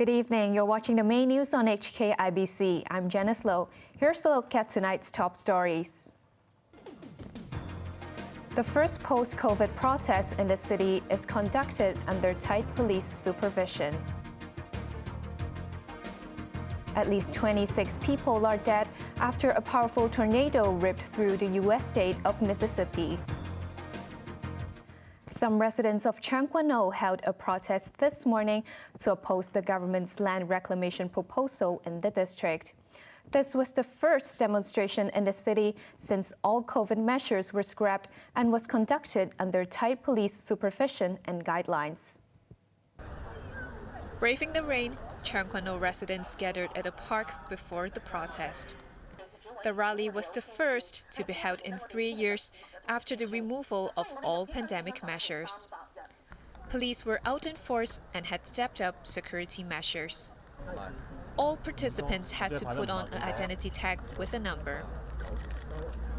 Good evening. You're watching the main news on HKIBC. I'm Janice Lo. Here's a look at tonight's top stories. The first post-COVID protest in the city is conducted under tight police supervision. At least 26 people are dead after a powerful tornado ripped through the U.S. state of Mississippi. Some residents of Changkwano held a protest this morning to oppose the government's land reclamation proposal in the district. This was the first demonstration in the city since all COVID measures were scrapped and was conducted under tight police supervision and guidelines. Braving the rain, Changkwano residents gathered at a park before the protest. The rally was the first to be held in 3 years after the removal of all pandemic measures. Police were out in force and had stepped up security measures. All participants had to put on an identity tag with a number.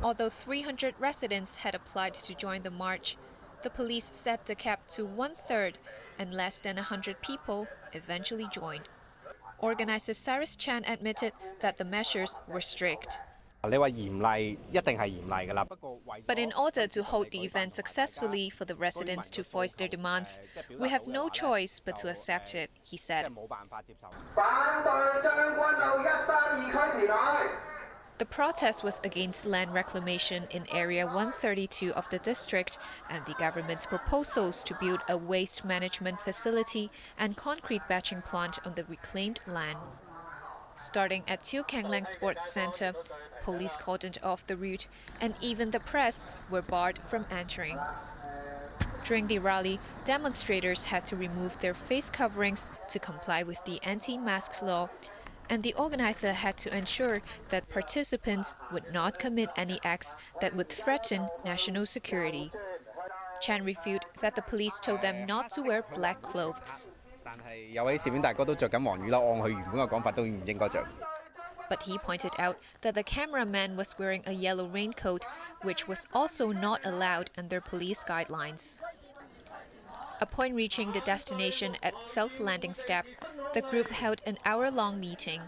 Although 300 residents had applied to join the march, the police set the cap to 1/3 and less than 100 people eventually joined. Organizer Cyrus Chan admitted that the measures were strict. But in order to hold the event successfully for the residents to voice their demands, we have no choice but to accept it, he said. The protest was against land reclamation in Area 132 of the district and the government's proposals to build a waste management facility and concrete batching plant on the reclaimed land. Starting at Tu Kanglang Sports Center, police cordoned off the route, and even the press were barred from entering. During the rally, demonstrators had to remove their face coverings to comply with the anti-mask law, and the organizer had to ensure that participants would not commit any acts that would threaten national security. Chan refuted that the police told them not to wear black clothes. But he pointed out that the cameraman was wearing a yellow raincoat, which was also not allowed under police guidelines. Upon reaching the destination at South Landing Step, the group held an hour-long meeting.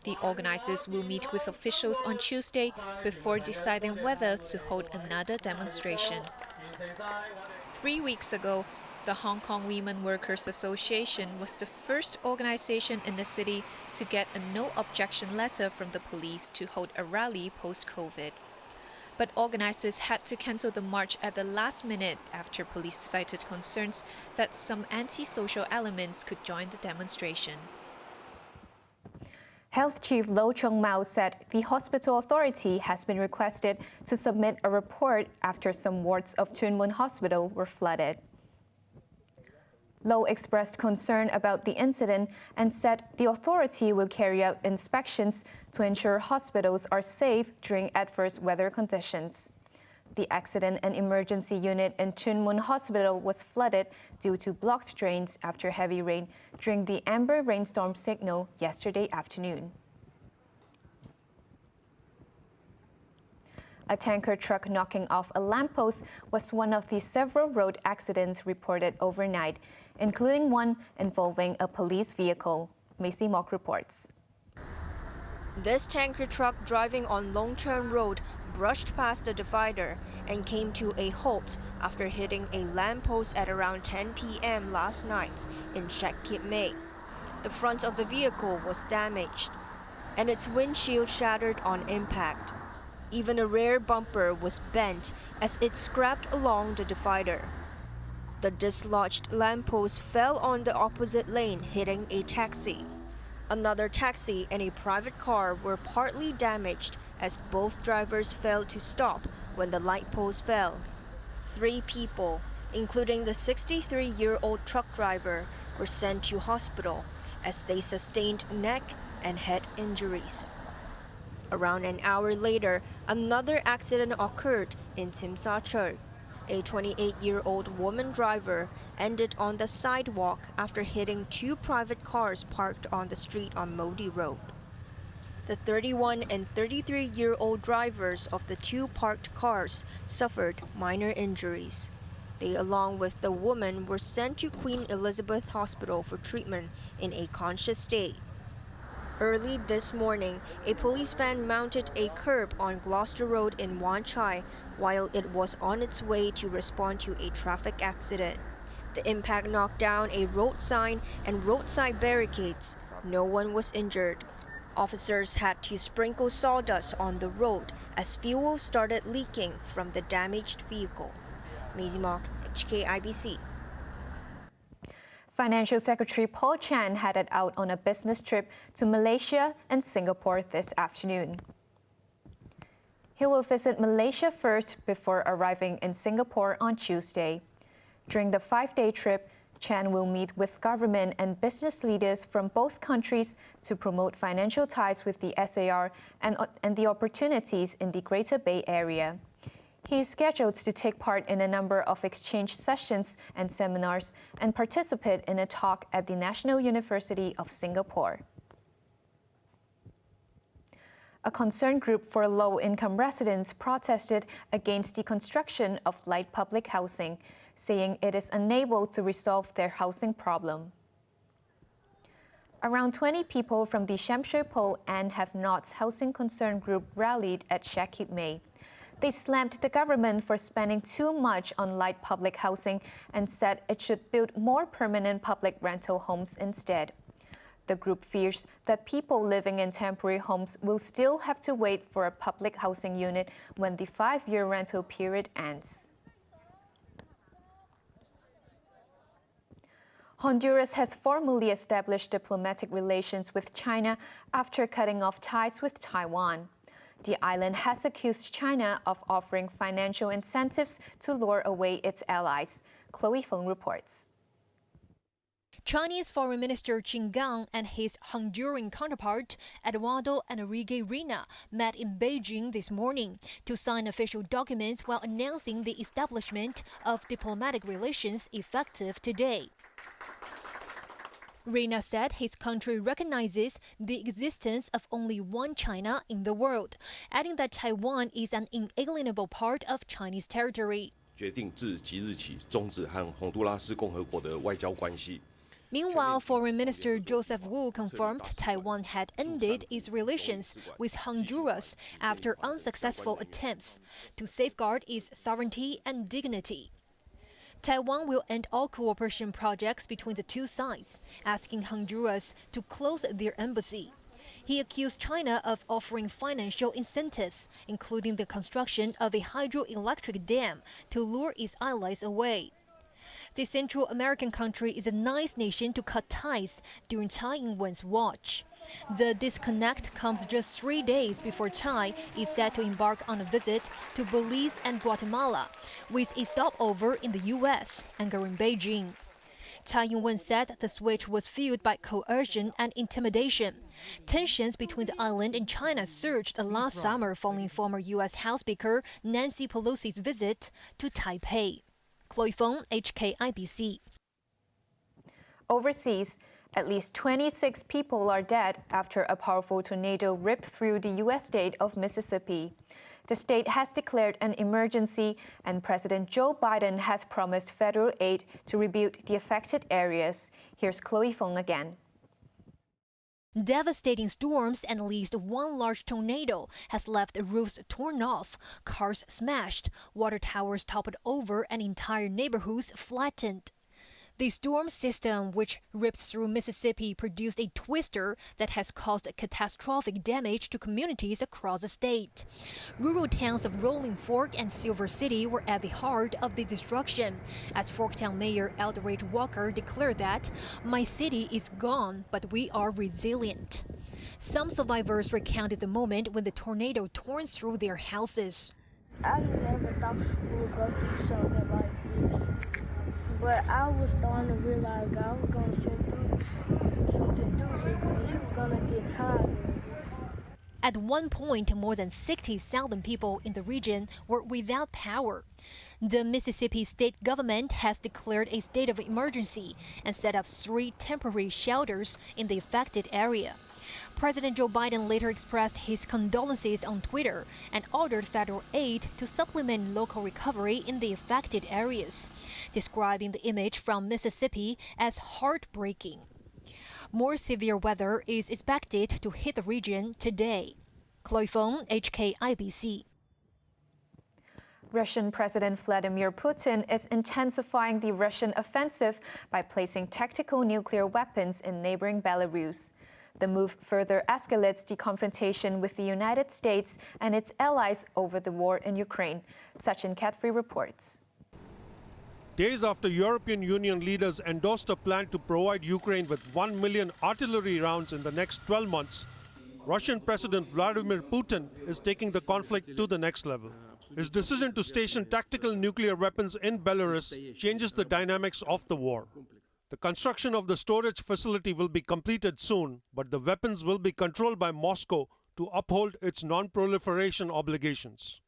The organizers will meet with officials on Tuesday before deciding whether to hold another demonstration. 3 weeks ago, the Hong Kong Women Workers Association was the first organization in the city to get a no-objection letter from the police to hold a rally post-COVID. But organizers had to cancel the march at the last minute after police cited concerns that some anti-social elements could join the demonstration. Health Chief Lo Chung-Mao said the hospital authority has been requested to submit a report after some wards of Tuen Mun Hospital were flooded. Lo expressed concern about the incident and said the authority will carry out inspections to ensure hospitals are safe during adverse weather conditions. The accident and emergency unit in Tuen Mun Hospital was flooded due to blocked drains after heavy rain during the amber rainstorm signal yesterday afternoon. A tanker truck knocking off a lamppost was one of the several road accidents reported overnight, including one involving a police vehicle. Macy Mock reports. This tanker truck driving on Longcheng Road brushed past the divider and came to a halt after hitting a lamppost at around 10 p.m. last night in Shek Kip Mei. The front of the vehicle was damaged, and its windshield shattered on impact. Even a rear bumper was bent as it scraped along the divider. The dislodged lamppost fell on the opposite lane, hitting a taxi. Another taxi and a private car were partly damaged as both drivers failed to stop when the light post fell. 3 people, including the 63-year-old truck driver, were sent to hospital as they sustained neck and head injuries. Around an hour later, another accident occurred in Tsim Sha Tsui. A 28-year-old woman driver ended on the sidewalk after hitting 2 private cars parked on the street on Modi Road. The 31 and 33-year-old drivers of the 2 parked cars suffered minor injuries. They, along with the woman, were sent to Queen Elizabeth Hospital for treatment in a conscious state. Early this morning, a police van mounted a curb on Gloucester Road in Wan Chai while it was on its way to respond to a traffic accident. The impact knocked down a road sign and roadside barricades. No one was injured. Officers had to sprinkle sawdust on the road as fuel started leaking from the damaged vehicle. Maisie Mock, HKIBC. Financial Secretary Paul Chan headed out on a business trip to Malaysia and Singapore this afternoon. He will visit Malaysia first before arriving in Singapore on Tuesday. During the 5-day trip, Chan will meet with government and business leaders from both countries to promote financial ties with the SAR and the opportunities in the Greater Bay Area. He is scheduled to take part in a number of exchange sessions and seminars and participate in a talk at the National University of Singapore. A concerned group for low-income residents protested against the construction of light public housing, saying it is unable to resolve their housing problem. Around 20 people from the Shamsherpo and Have-Nots Housing Concern Group rallied at Shakib May. They slammed the government for spending too much on light public housing and said it should build more permanent public rental homes instead. The group fears that people living in temporary homes will still have to wait for a public housing unit when the 5-year rental period ends. Honduras has formally established diplomatic relations with China after cutting off ties with Taiwan. The island has accused China of offering financial incentives to lure away its allies. Chloe Feng reports. Chinese Foreign Minister Qin Gang and his Honduran counterpart, Eduardo Enrique Reina, met in Beijing this morning to sign official documents while announcing the establishment of diplomatic relations effective today. Reina said his country recognizes the existence of only one China in the world, adding that Taiwan is an inalienable part of Chinese territory. Meanwhile, Foreign Minister Joseph Wu confirmed Taiwan had ended its relations with Honduras after unsuccessful attempts to safeguard its sovereignty and dignity. Taiwan will end all cooperation projects between the two sides, asking Honduras to close their embassy. He accused China of offering financial incentives, including the construction of a hydroelectric dam, to lure its allies away. The Central American country is a nice nation to cut ties during Tsai Ing-wen's watch. The disconnect comes just 3 days before Tsai is set to embark on a visit to Belize and Guatemala, with a stopover in the U.S., anchoring Beijing. Tsai Ing-wen said the switch was fueled by coercion and intimidation. Tensions between the island and China surged last summer following former U.S. House Speaker Nancy Pelosi's visit to Taipei. Chloe Feng, HKIBC. Overseas, at least 26 people are dead after a powerful tornado ripped through the U.S. state of Mississippi. The state has declared an emergency, and President Joe Biden has promised federal aid to rebuild the affected areas. Here's Chloe Feng again. Devastating storms and at least one large tornado has left roofs torn off, cars smashed, water towers toppled over, and entire neighborhoods flattened. The storm system, which ripped through Mississippi, produced a twister that has caused catastrophic damage to communities across the state. Rural towns of Rolling Fork and Silver City were at the heart of the destruction, as Forktown Mayor Eldred Walker declared that, "My city is gone, but we are resilient." Some survivors recounted the moment when the tornado tore through their houses. I never thought we would go through something like this. But I was starting to realize God was going to send through something through here because he was going to get tired of it. At one point, more than 60,000 people in the region were without power. The Mississippi state government has declared a state of emergency and set up 3 temporary shelters in the affected area. President Joe Biden later expressed his condolences on Twitter and ordered federal aid to supplement local recovery in the affected areas, describing the image from Mississippi as heartbreaking. More severe weather is expected to hit the region today. Chloe Feng, HKIBC. Russian President Vladimir Putin is intensifying the Russian offensive by placing tactical nuclear weapons in neighboring Belarus. The move further escalates the confrontation with the United States and its allies over the war in Ukraine. Sachin Khatri reports. Days after European Union leaders endorsed a plan to provide Ukraine with 1 million artillery rounds in the next 12 months, Russian President Vladimir Putin is taking the conflict to the next level. His decision to station tactical nuclear weapons in Belarus changes the dynamics of the war. The construction of the storage facility will be completed soon, but the weapons will be controlled by Moscow to uphold its non-proliferation obligations.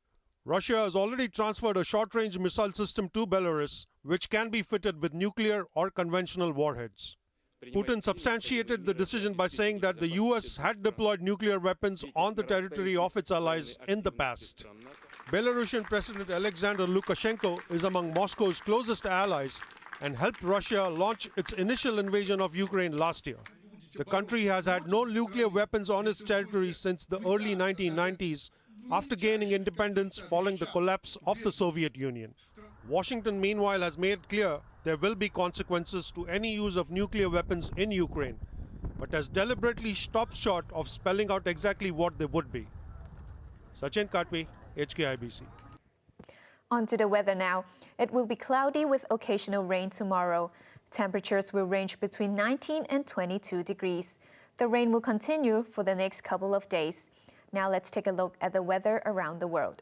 Russia has already transferred a short-range missile system to Belarus, which can be fitted with nuclear or conventional warheads. Putin substantiated the decision by saying that the US had deployed nuclear weapons on the territory of its allies in the past. Belarusian President Alexander Lukashenko is among Moscow's closest allies and helped Russia launch its initial invasion of Ukraine last year. The country has had no nuclear weapons on its territory since the early 1990s, after gaining independence following the collapse of the Soviet Union. Washington, meanwhile, has made clear there will be consequences to any use of nuclear weapons in Ukraine, but has deliberately stopped short of spelling out exactly what they would be. Sachin Khatri, HKIBC. On to the weather now. It will be cloudy with occasional rain tomorrow. Temperatures will range between 19 and 22 degrees. The rain will continue for the next couple of days. Now let's take a look at the weather around the world.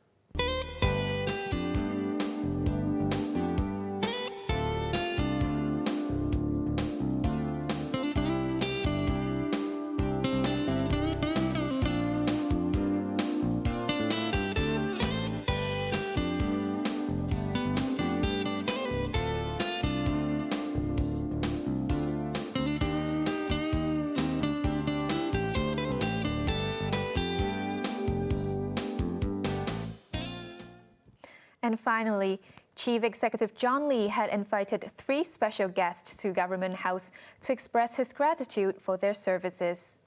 And finally, Chief Executive John Lee had invited 3 special guests to Government House to express his gratitude for their services.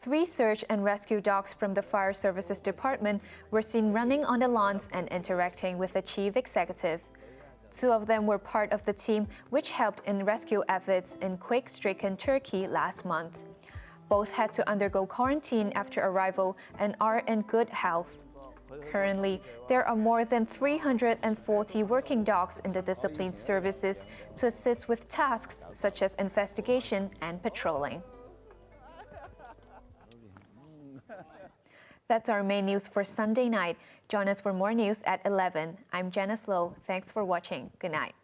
3 search and rescue dogs from the Fire Services Department were seen running on the lawns and interacting with the Chief Executive. 2 of them were part of the team which helped in rescue efforts in quake-stricken Turkey last month. Both had to undergo quarantine after arrival and are in good health. Currently, there are more than 340 working dogs in the disciplined services to assist with tasks such as investigation and patrolling. That's our main news for Sunday night. Join us for more news at 11. I'm Janice Lo. Thanks for watching. Good night.